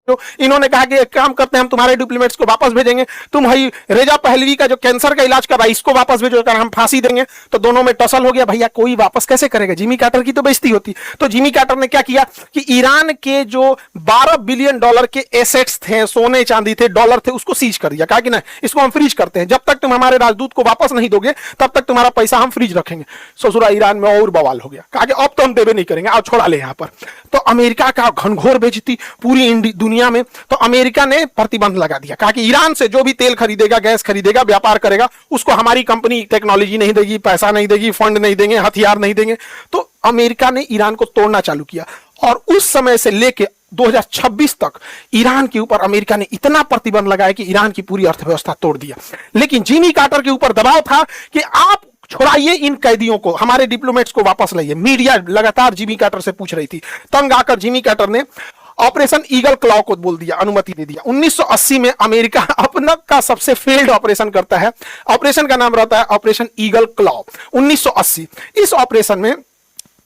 जो इन्होंने कहा कि एक काम करते हैं, हम तुम्हारे डिप्लोमेट्स को वापस भेजेंगे, तुम भाई रेजा पहलवी का जो कैंसर का इलाज कर रहा है इसको वापस भेजो, हम फांसी देंगे। तो दोनों में टसल हो गया। भैया कोई वापस कैसे करेगा, जिमी कार्टर की तो बेइज्जती होती। तो जिमी कार्टर ने क्या किया कि ईरान के जो $12 बिलियन के एसेट्स थे, सोने चांदी थे, डॉलर थे, उसको सीज कर दिया। कहा कि ना इसको हम फ्रीज करते हैं, जब तक तुम हमारे राजदूत को वापस नहीं दोगे तब तक तुम्हारा पैसा हम फ्रीज रखेंगे। ससुरा ईरान में और बवाल हो गया। कहा कि अब तो हम देवे नहीं करेंगे, आओ छोड़ा ले यहां पर। तो अमेरिका का घनघोर बेइज्जती पूरी दुनिया में। तो अमेरिका ने प्रतिबंध लगा दिया। कहा कि ईरान से जो भी तेल खरीदेगा, गैस खरीदेगा, व्यापार करेगा, उसको हमारी कंपनी टेक्नोलॉजी नहीं देगी, पैसा नहीं देगी, फंड नहीं देंगे, हथियार नहीं देंगे। तो अमेरिका ने ईरान को तोड़ना चालू किया और उस समय से लेके 2026 तक ईरान के ऊपर अमेरिका ने इतना प्रतिबंध लगाया कि ईरान की पूरी अर्थव्यवस्था तोड़ दिया। लेकिन जिमी कार्टर के ऊपर दबाव था कि आप छोड़ाइए इन कैदियों को, हमारे डिप्लोमेट्स को वापस लाइए। मीडिया लगातार जिमी कार्टर से पूछ रही थी। तंग आकर जिमी कार्टर ने ऑपरेशन ईगल क्लॉ को बोल दिया, अनुमति दे दिया। 1980 में अमेरिका अपना का सबसे फेल्ड ऑपरेशन करता है। ऑपरेशन का नाम रहता है ऑपरेशन ईगल क्लॉ। 1980 इस ऑपरेशन में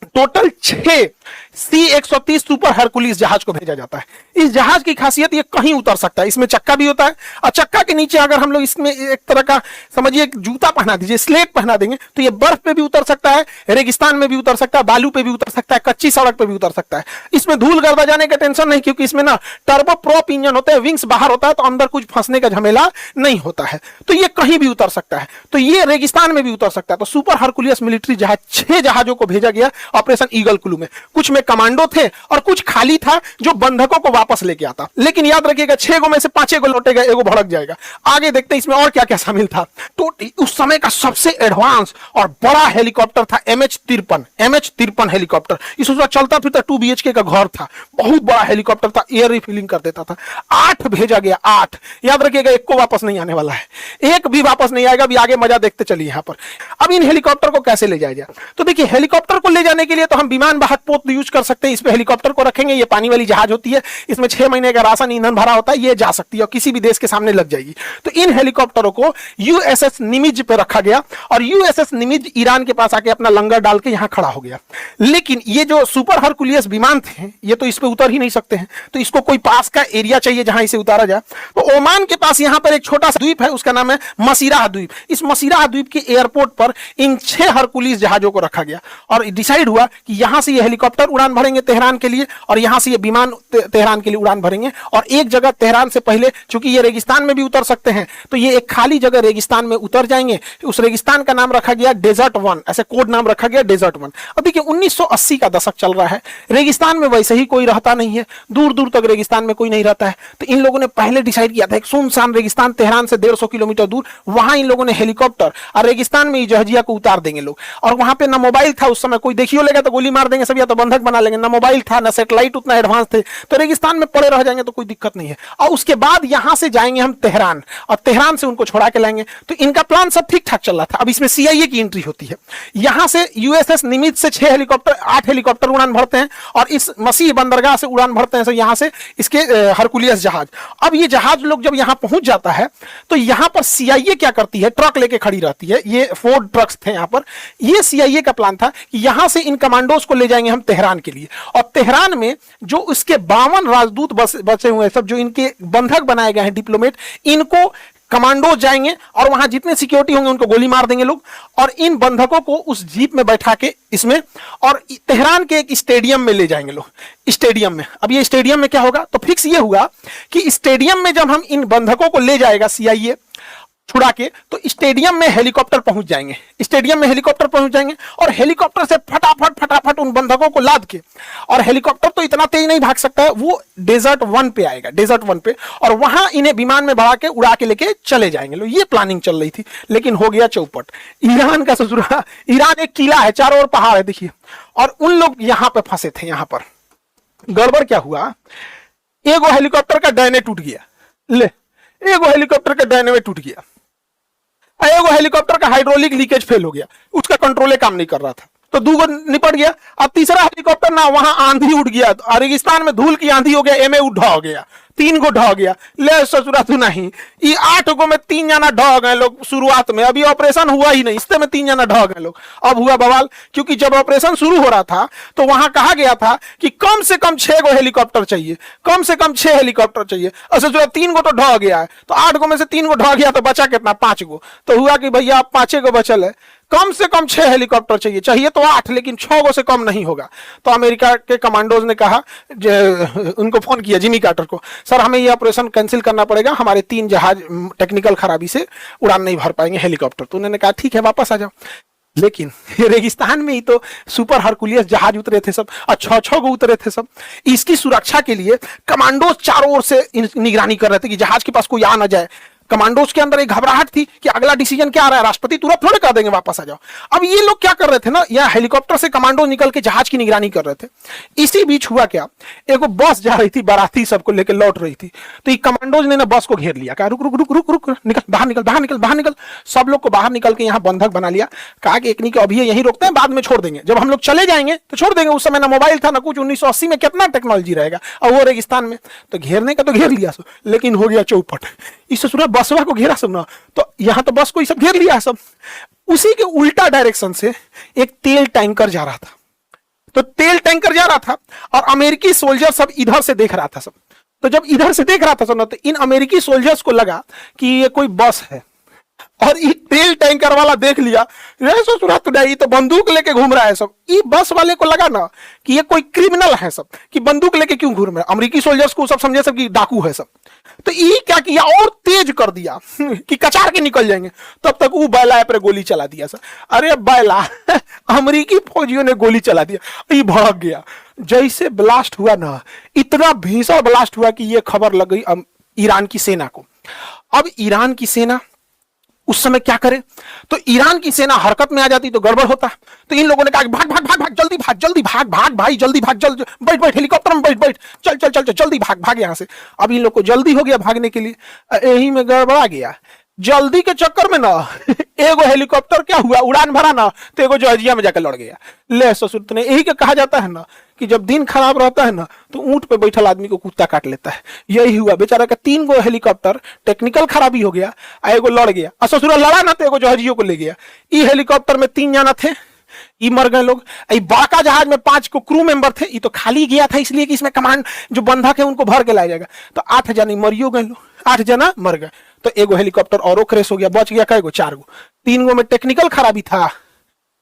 टोटल 6 C-130 सुपर हरकुलिस जहाज को भेजा जाता है। इस जहाज की खासियत ये कहीं उतर सकता है, इसमें चक्का भी होता है और चक्का के नीचे अगर हम लोग इसमें एक तरह का समझिए जूता पहना दीजिए, स्लेट पहना देंगे, तो ये बर्फ पे भी उतर सकता है, रेगिस्तान में भी उतर सकता है, बालू पे भी उतर सकता है, कच्ची सड़क पे भी उतर सकता है। इसमें धूल गर्दा जाने का टेंशन नहीं, क्योंकि इसमें ना टर्बो प्रोप इंजन होता है, विंग्स बाहर होता है, तो अंदर कुछ फंसने का झमेला नहीं होता है। तो ये कहीं भी उतर सकता है, तो ये रेगिस्तान में भी उतर सकता है। तो सुपर हरकुलिस मिलिट्री जहाज 6 जहाजों को भेजा गया ऑपरेशन ईगल क्लू में। कुछ में कमांडो थे और कुछ खाली था जो बंधकों को वापस लेके आता। लेकिन याद रखिएगा 6 गो में से 5 गो लौटेगा, एगो भड़क जाएगा। आगे देखते हैं इसमें और क्या क्या शामिल था। तो उस समय का सबसे एडवांस और बड़ा हेलीकॉप्टर था MH-53 हेलीकॉप्टर। इस चलता फिरता 2 BHK का घर था, बहुत बड़ा हेलीकॉप्टर था, एयर रिफिलिंग कर देता था। 8 भेजा गया, 8। याद रखिएगा एक को वापस नहीं आने वाला है, एक भी वापस नहीं आएगा। अभी आगे मजा देखते चलिए यहां पर। अब इन हेलीकॉप्टर को कैसे ले जाया जाए, तो देखिए हेलीकॉप्टर को ले जाने के लिए तो हम विमान वाहक पोत यूज कर सकते हैं। इस पे हेलीकॉप्टर को रखेंगे, ये पानी वाली जहाज होती है, इसमें 6 महीने का राशन ईंधन भरा होता है, ये जा सकती है और किसी भी देश के सामने लग जाएगी। तो इन हेलीकॉप्टरों को USS निमिज पे रखा गया और USS निमिज ईरान के पास आके अपना लंगर डाल के यहां खड़ा हो गया। लेकिन ये जो सुपर हरकुलिस विमान थे ये तो इस पे उतर ही नहीं सकते हैं, तो इसको कोई पास का एरिया चाहिए जहां इसे उतारा जाए। तो ओमान के पास यहां पर एक छोटा सा द्वीप है, उसका नाम है मसीराह द्वीप। इस मसीराह द्वीप के एयरपोर्ट पर इन 6 हरकुलिस जहाजों को रखा गया और डिसाइड हुआ कि यहां से ये हेलीकॉप्टर उड़ान भरेंगे तेहरान के लिए और यहां से ये विमान तेहरान के लिए उड़ान भरेंगे। और एक जगह तेहरान से पहले, चूंकि ये रेगिस्तान में भी उतर सकते हैं, तो ये एक खाली जगह रेगिस्तान में उतर जाएंगे। उस रेगिस्तान का नाम रखा गया डेजर्ट 1, ऐसे कोड नाम रखा गया डेजर्ट 1। अब देखिए 1980 का दशक चल रहा है, रेगिस्तान में वैसे ही कोई रहता नहीं है, दूर दूर तक रेगिस्तान में कोई नहीं रहता है। तो इन लोगों ने पहले डिसाइड किया था एक सुनसान रेगिस्तान तेहरान से 150 किलोमीटर दूर, वहां इन लोगों ने हेलीकॉप्टर और रेगिस्तान में जहाजिया को उतार देंगे लोग। और वहां पे ना मोबाइल था उस समय, कोई देखियो लेगा तो गोली मार देंगे सब, या तो बंधक बना लेंगे। ना मोबाइल था, ना सैटेलाइट उतना एडवांस थे, तो रेगिस्तान में पड़े रह जाएंगे तो कोई दिक्कत नहीं है। और उसके बाद यहां से जाएंगे हम तेहरान और तेहरान से उनको छोड़ा के लाएंगे। तो इनका प्लान सब ठीक ठाक चल रहा था। अब इसमें CIA की एंट्री होती है। यहां से USS निमिज से 6 हेलीकॉप्टर 8 हेलीकॉप्टर उड़ान भरते हैं और इस मसीह बंदरगाह से उड़ान भरते हैं यहां से इसके हरकुलिस जहाज। अब ये जहाज लोग जब यहां पहुंच जाता है तो यहां पर CIA क्या करती है, ट्रक लेके खड़ी रहती है। ये 4 ट्रक्स थे यहां पर। ये CIA का प्लान था कि यहां से इन कमांडोज को ले जाएंगे हम तेहरान के लिए और तेहरान में जो उसके 52 राजदूत बचे हुए हैं, सब जो इनके बंधक बनाए गए हैं डिप्लोमेट, इनको कमांडो जाएंगे और वहां जितने सिक्योरिटी होंगे उनको गोली मार देंगे लोग और इन बंधकों को उस जीप में बैठा के इसमें और तेहरान के एक स्टेडियम में ले जाएंगे लोग। स्टेडियम में, अब ये स्टेडियम में क्या होगा, तो फिक्स ये हुआ कि स्टेडियम में जब हम इन बंधकों को ले जाएगा CIA छुड़ा के, तो स्टेडियम में हेलीकॉप्टर पहुंच जाएंगे। स्टेडियम में हेलीकॉप्टर पहुंच जाएंगे और हेलीकॉप्टर से फटाफट उन बंधकों को लाद के, और हेलीकॉप्टर तो इतना तेज नहीं भाग सकता है, वो डेजर्ट 1 पे आएगा, डेजर्ट 1 पे, और वहां इन्हें विमान में भरा के उड़ा के लेके चले जाएंगे लोग। ये प्लानिंग चल रही थी, लेकिन हो गया चौपट। ईरान का ससुरा, ईरान एक किला है, चारों ओर पहाड़ है देखिए, और उन लोग यहां पे फंसे थे। यहां पर गड़बड़ क्या हुआ, एगो हेलीकॉप्टर का डायने टूट गया, ले एगो हेलीकॉप्टर का डायने में टूट गया, एगो हेलीकॉप्टर का हाइड्रोलिक लीकेज फेल हो गया, उसका कंट्रोले काम नहीं कर रहा था, तो 2 निपट गया। अब तीसरा हेलीकॉप्टर ना, वहां आंधी उड़ गया, रेगिस्तान में धूल की आंधी हो गया, एमे उड़ा हो गया, 3 गो ढह गया। ले ससुरा तू नहीं, ये 8 गो में 3 जना ढह गए लोग शुरुआत में, अभी ऑपरेशन हुआ ही नहीं, इससे में 3 जना ढह गए लोग। अब हुआ बवाल, क्योंकि जब ऑपरेशन शुरू हो रहा था तो वहां कहा गया था कि कम से कम 6 गो हेलीकॉप्टर चाहिए, कम से कम 6 हेलीकॉप्टर चाहिए। और ससुरा 3 गो तो ढह गया है, तो 8 गो में से 3 गो ढह गया तो बचा कितना, 5 गो। तो हुआ कि भैया अब 5 गो बचल है, कम से कम 6 हेलीकॉप्टर चाहिए, चाहिए तो 8, लेकिन 6 गो से कम नहीं होगा। तो अमेरिका के कमांडोज ने कहा, उनको फोन किया जिमी कार्टर को, सर हमें ये ऑपरेशन कैंसिल करना पड़ेगा, हमारे 3 जहाज टेक्निकल खराबी से उड़ान नहीं भर पाएंगे हेलीकॉप्टर। तो उन्होंने कहा ठीक है वापस आ जाओ। लेकिन रेगिस्तान में ही तो सुपर हरकुलियस जहाज उतरे थे सब, और 6-6 गो उतरे थे सब। इसकी सुरक्षा के लिए कमांडोज चारों ओर से निगरानी कर रहे थे कि जहाज के पास कोई आ ना जाए। कमांडोज के अंदर एक घबराहट थी कि अगला डिसीजन क्या आ रहा है, राष्ट्रपति तुरंत थोड़े कर देंगे वापस आ जाओ। अब ये लोग क्या कर रहे थे ना, यहाँ हेलीकॉप्टर से कमांडो निकल के जहाज की निगरानी कर रहे थे। इसी बीच हुआ क्या, एक बस जा रही थी, बाराती सबको लेकर लौट रही थी, तो ये कमांडोज ने ना बस को घेर लिया, कहा रुक रुक रुक रुक रुक, निकल बाहर निकल बाहर निकल बाहर निकल। सब लोग को बाहर निकल के यहाँ बंधक बना लिया, कहा कि एक अभी यहीं रोकते हैं, बाद में छोड़ देंगे, जब हम लोग चले जाएंगे तो छोड़ देंगे। उस समय ना मोबाइल था ना कुछ, 1980 में कितना टेक्नोलॉजी रहेगा, और वो रेगिस्तान में। तो घेरने का तो घेर लिया सब, लेकिन हो गया चौपट। इस ससुरा बसवा को घेरा सब ना, तो यहां तो बस को ही सब घेर लिया सब। उसी के उल्टा डायरेक्शन से एक तेल टैंकर जा रहा था, तो तेल टैंकर जा रहा था और अमेरिकी सोल्जर सब इधर से देख रहा था सब। तो जब इधर से देख रहा था सब ना, तो इन अमेरिकी सोल्जर्स को लगा कि ये कोई बस है, और ये तेल टैंकर वाला देख लिया, ये तो बंदूक लेके घूम रहा है सब। ये बस वाले को लगा ना कि ये कोई क्रिमिनल है सब, कि बंदूक लेके क्यों घूम रहा है। अमेरिकी सोल्जर्स को सब समझे सब कि डाकू है सब। तो ये क्या किया, और तेज कर दिया कि कचार के निकल जाएंगे। तब तक वो बैला पर गोली चला दिया सर। अरे बैला अमेरिकी फौजियों ने गोली चला दिया, ये भड़क गया। जैसे ब्लास्ट हुआ ना, इतना भीषण ब्लास्ट हुआ कि ये खबर लग गई ईरान की सेना को। अब ईरान की सेना उस समय क्या करे, तो ईरान की सेना हरकत में आ जाती तो गड़बड़ होता। तो इन लोगों ने कहा भाग भाग भाग भाग, जल्दी भाग जल्दी भाग भाग भाई, जल्दी भाग, जल्दी बैठ बैठ हेलीकॉप्टर में बैठ बैठ, चल चल चल जल्दी भाग भाग यहाँ से। अब इन लोग को जल्दी हो गया भागने के लिए, यही में गड़बड़ा गया। जल्दी के चक्कर में ना एगो हेलीकॉप्टर क्या हुआ, उड़ान भरा ना, तो एगो जॉर्जिया में जाकर लड़ गया। ले ससुर ने, यही का कहा जाता है ना कि जब दिन खराब रहता है ना, तो ऊंट पे बैठल आदमी को कुत्ता काट लेता है। यही हुआ, बेचारा का 3 गो हेलीकॉप्टर टेक्निकल खराबी हो गया, एगो लड़ गया, और ससुरा लड़ा ना तो एगो जहाजियों को ले गया। ई हेलीकॉप्टर में 3 जना थे, ये मर गए लोग। बड़का जहाज में 5 को क्रू मेंबर थे, ये तो खाली गया था इसलिए कि इसमें कमांड जो बंधक है उनको भर के लाया जाएगा। तो 8 जने मरियो गए लोग, 8 जना मर गए। तो एगो हेलीकॉप्टर और क्रैश हो गया, बच गया कई गो, 4 गो। 3 गो में टेक्निकल खराबी था,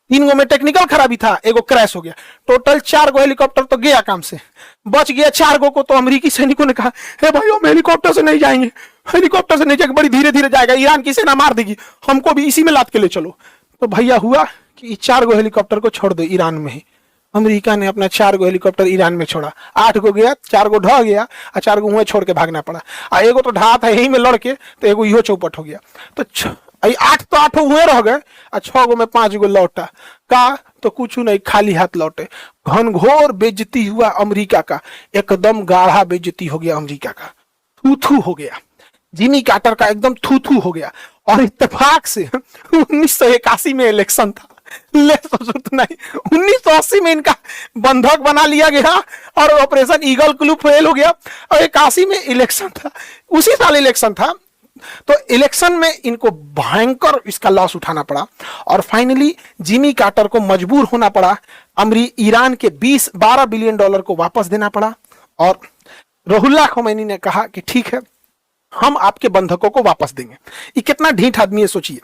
3 गो में टेक्निकल खराबी था, एगो क्रैश हो गया। टोटल 4 गो हेलीकॉप्टर तो गया काम से, बच गया 4 गो को। तो अमेरिकी सैनिकों ने कहा हे भाई हम हेलीकॉप्टर से नहीं जाएंगे, हेलीकॉप्टर से नहीं जाएंगे, बड़ी धीरे धीरे जाएगा, ईरान की सेना मार देगी, हमको भी इसी में लाद के ले चलो। तो भैया हुआ कि 4 गो हेलीकॉप्टर को छोड़ दो ईरान में ही। अमेरिका ने अपना 4 गो हेलीकॉप्टर ईरान में छोड़ा, 8 गो गया, 4 गो ढह गया, और 4 गो वहीं छोड़ के भागना पड़ा। और एगो तो ढहा था यही में लड़के, तो एगो इहो चौपट हो गया। तो 8 तो 8 हुए रह गए, और 6 गो में 5 गो लौटा का, तो कुछ नहीं, खाली हाथ लौटे। घनघोर बेइज्जती हुआ अमेरिका का, एकदम गाढ़ा बेइज्जती हो गया अमेरिका का, थू थू हो गया। जिमी कार्टर का एकदम थू थू हो गया। और इत्तेफाक से 1981 में इलेक्शन था, ले सोचो नहीं, 1980 में इनका बंधक बना लिया गया और ऑपरेशन ईगल क्लू फेल हो गया, और 81 में इलेक्शन था, उसी साल इलेक्शन था। तो इलेक्शन में इनको भयंकर इसका लॉस उठाना पड़ा, और फाइनली जिमी कार्टर को मजबूर होना पड़ा, ईरान के 12 बिलियन डॉलर को वापस देना पड़ा। और रुहुल्लाह खोमैनी ने कहा कि ठीक है हम आपके बंधकों को वापस देंगे। ये कितना ढीठ आदमी है सोचिए,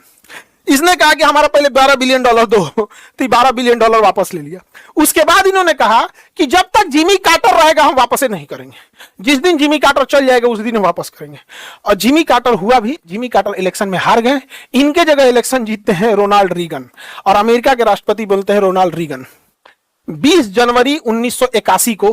इसने कहा कि हमारा पहले 12 बिलियन डॉलर दो, तो 12 बिलियन डॉलर वापस ले लिया। उसके बाद इन्होंने कहा कि जब तक जिमी कार्टर रहेगा हम वापस नहीं करेंगे, जिस दिन जिमी कार्टर चल जाएगा उस दिन हम वापस करेंगे। और जिमी कार्टर हुआ भी, जिमी कार्टर इलेक्शन में हार गए, इनके जगह इलेक्शन जीतते हैं रोनाल्ड रीगन, और अमेरिका के राष्ट्रपति बोलते हैं रोनाल्ड रीगन। 20 जनवरी 1981 को